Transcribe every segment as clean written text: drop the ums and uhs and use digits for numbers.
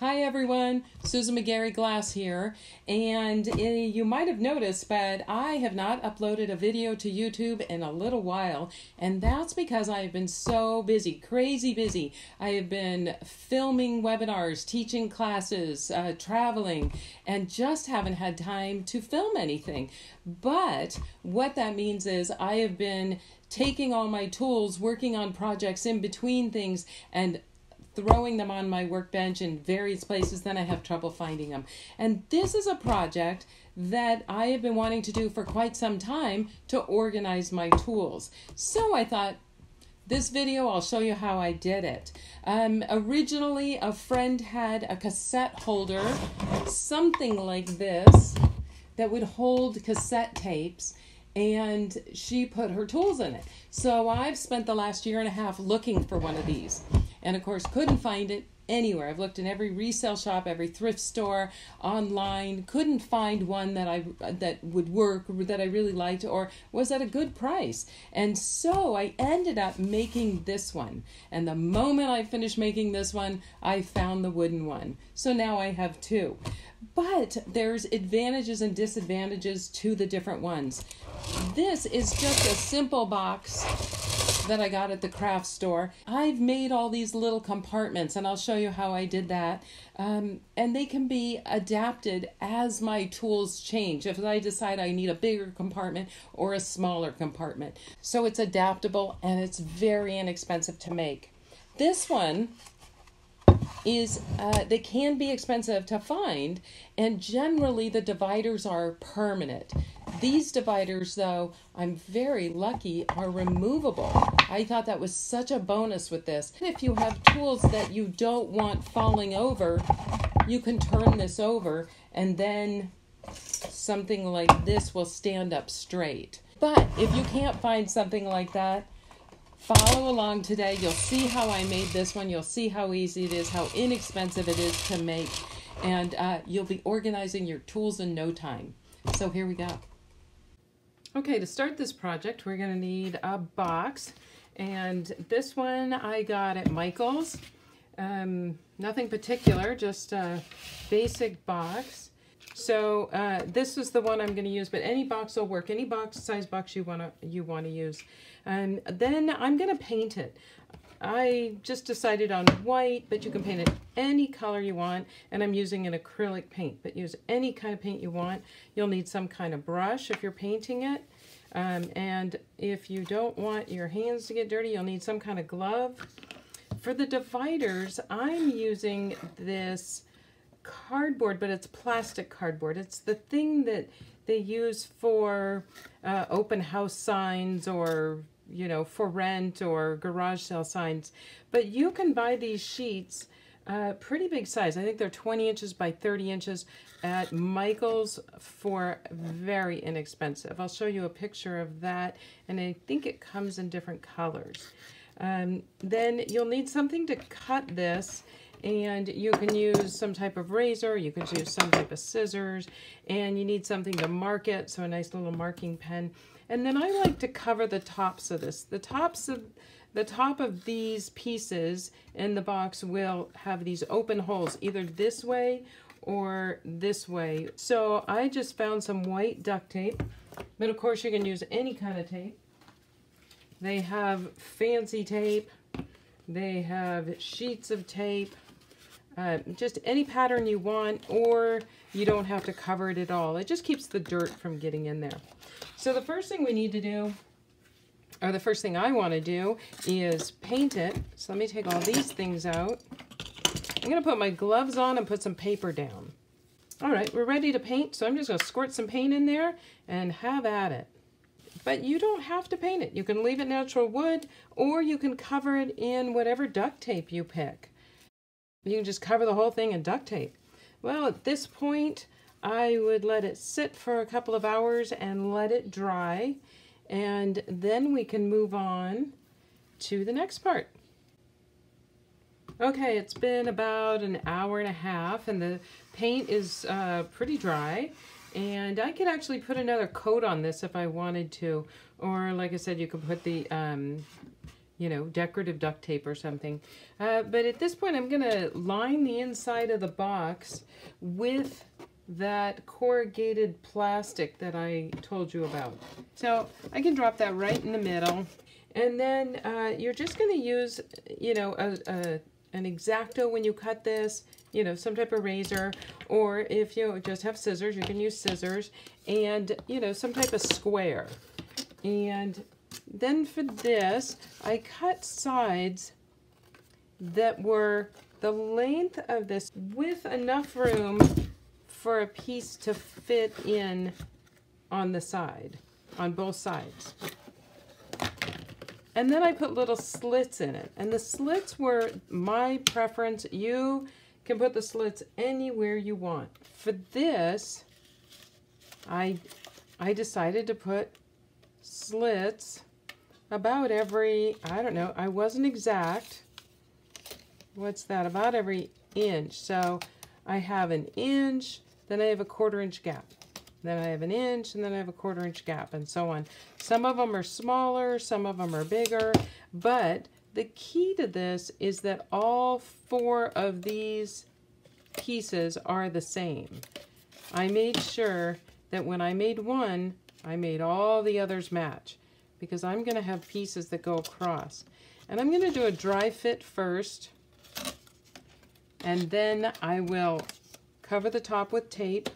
Hi everyone, Susan McGarry Glass here, and you might have noticed, but I have not uploaded a video to YouTube in a little while, and that's because I have been so busy, crazy busy. I have been filming webinars, teaching classes, traveling, and just haven't had time to film anything. But what that means is I have been taking all my tools, working on projects in between things, and throwing them on my workbench in various places, then I have trouble finding them. And this is a project that I have been wanting to do for quite some time to organize my tools. So I thought, this video, I'll show you how I did it. Originally, a friend had a cassette holder, something like this, that would hold cassette tapes, and she put her tools in it. So I've spent the last year and a half looking for one of these. And of course, couldn't find it anywhere. I've looked in every resale shop, every thrift store, online, couldn't find one that would work, that I really liked, or was at a good price. And so I ended up making this one. And the moment I finished making this one, I found the wooden one. So now I have two. But there's advantages and disadvantages to the different ones. This is just a simple box that I got at the craft store. I've made all these little compartments, and I'll show you how I did that. And they can be adapted as my tools change, if I decide I need a bigger compartment or a smaller compartment. So it's adaptable, and it's very inexpensive to make. This one is, they can be expensive to find, and generally the dividers are permanent. These dividers, though, I'm very lucky, are removable. I thought that was such a bonus with this. If you have tools that you don't want falling over, you can turn this over, and then something like this will stand up straight. But if you can't find something like that, follow along today. You'll see how I made this one. You'll see how easy it is, how inexpensive it is to make, and you'll be organizing your tools in no time. So here we go. Okay, to start this project, we're going to need a box, and this one I got at Michael's. Nothing particular, just a basic box. So this is the one I'm going to use, but any box will work. Any size box you want to use. And then I'm going to paint it. I just decided on white, but you can paint it any color you want, and I'm using an acrylic paint, but use any kind of paint you want. You'll need some kind of brush if you're painting it, and if you don't want your hands to get dirty, you'll need some kind of glove. For the dividers, I'm using this cardboard, but it's plastic cardboard. It's the thing that they use for open house signs, or for rent, or garage sale signs. But you can buy these sheets, pretty big size. I think they're 20 inches by 30 inches at Michael's for very inexpensive. I'll show you a picture of that, and I think it comes in different colors. Then you'll need something to cut this, and you can use some type of razor, you can use some type of scissors, and you need something to mark it, so a nice little marking pen. And then I like to cover the tops of this. The top of these pieces in the box will have these open holes, either this way or this way. So I just found some white duct tape, but of course you can use any kind of tape. They have fancy tape, they have sheets of tape, just any pattern you want, or you don't have to cover it at all. It just keeps the dirt from getting in there. So the first thing we need to do, or the first thing I want to do, is paint it. So let me take all these things out. I'm going to put my gloves on and put some paper down. All right, we're ready to paint, so I'm just going to squirt some paint in there and have at it. But you don't have to paint it. You can leave it natural wood, or you can cover it in whatever duct tape you pick. You can just cover the whole thing in duct tape. Well, at this point, I would let it sit for a couple of hours and let it dry, and then we can move on to the next part. Okay, it's been about an hour and a half, and the paint is pretty dry, and I could actually put another coat on this if I wanted to, or like I said, you could put the you know, decorative duct tape or something. But at this point, I'm going to line the inside of the box with that corrugated plastic that I told you about. So I can drop that right in the middle. And then you're just going to use, you know, an X-Acto when you cut this, you know, some type of razor, or if you just have scissors, you can use scissors, and, you know, some type of square. And then for this, I cut sides that were the length of this with enough room for a piece to fit in on the side, on both sides. And then I put little slits in it. And the slits were my preference. You can put the slits anywhere you want. For this, I decided to put slits about every, I don't know, I wasn't exact. What's that? About every inch. So I have an inch, then I have a 1/4 inch gap. Then I have an inch, and then I have a 1/4 inch gap, and so on. Some of them are smaller, some of them are bigger, but the key to this is that all 4 of these pieces are the same. I made sure that when I made one, I made all the others match, because I'm going to have pieces that go across. And I'm going to do a dry fit first, and then I will cover the top with tape,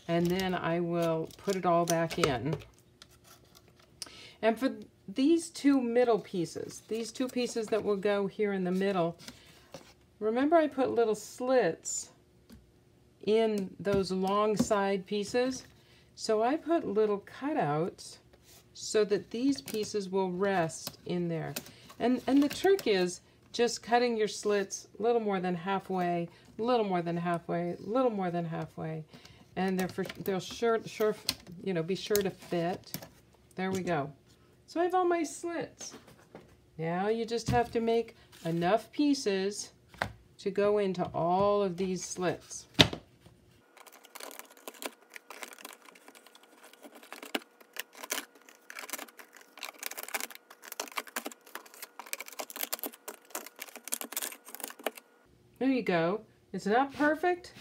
and then I will put it all back in. And for these 2 middle pieces, these 2 pieces that will go here in the middle, remember I put little slits in those long side pieces? So I put little cutouts so that these pieces will rest in there. And the trick is just cutting your slits a little more than halfway, a little more than halfway, a little more than halfway. And they'll sure, you know, be sure to fit. There we go. So I have all my slits. Now you just have to make enough pieces to go into all of these slits. There you go. It's not perfect,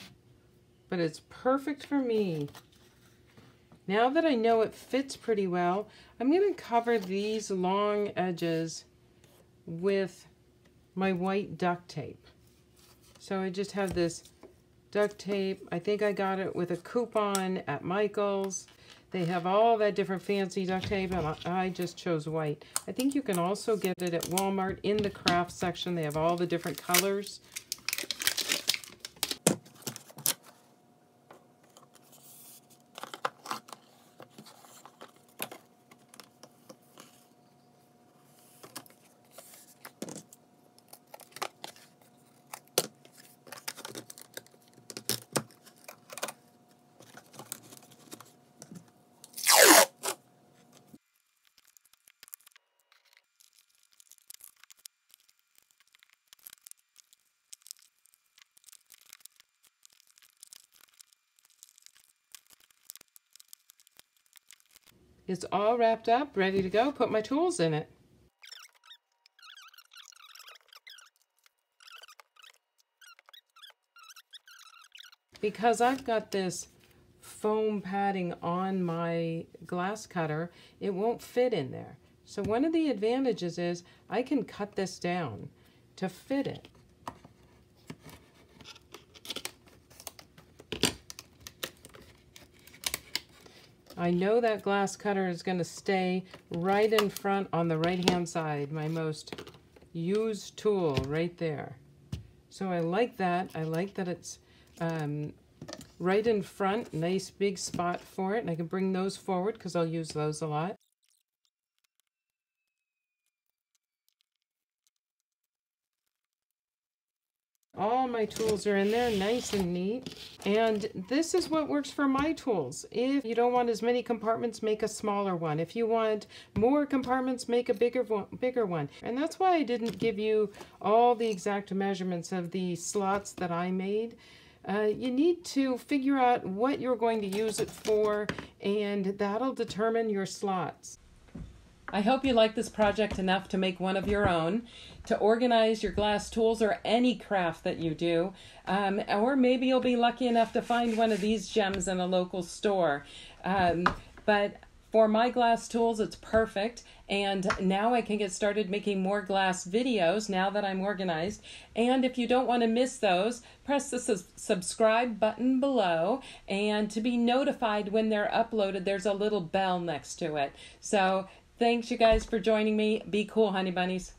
but it's perfect for me. Now that I know it fits pretty well, I'm going to cover these long edges with my white duct tape. So I just have this duct tape. I think I got it with a coupon at Michael's. They have all that different fancy duct tape, and I just chose white. I think you can also get it at Walmart in the craft section. They have all the different colors. It's all wrapped up, ready to go. Put my tools in it. Because I've got this foam padding on my glass cutter, it won't fit in there. So one of the advantages is I can cut this down to fit it. I know that glass cutter is going to stay right in front on the right-hand side, my most used tool right there. So I like that. I like that it's right in front, nice big spot for it, and I can bring those forward because I'll use those a lot. All my tools are in there, nice and neat. And this is what works for my tools. If you don't want as many compartments, make a smaller one. If you want more compartments, make a bigger one. And that's why I didn't give you all the exact measurements of the slots that I made. You need to figure out what you're going to use it for, and that'll determine your slots. I hope you like this project enough to make one of your own, to organize your glass tools or any craft that you do. Or maybe you'll be lucky enough to find one of these gems in a local store. But for my glass tools, it's perfect. And now I can get started making more glass videos now that I'm organized. And if you don't want to miss those, press the subscribe button below. And to be notified when they're uploaded, there's a little bell next to it. So thanks you guys for joining me. Be cool, honey bunnies.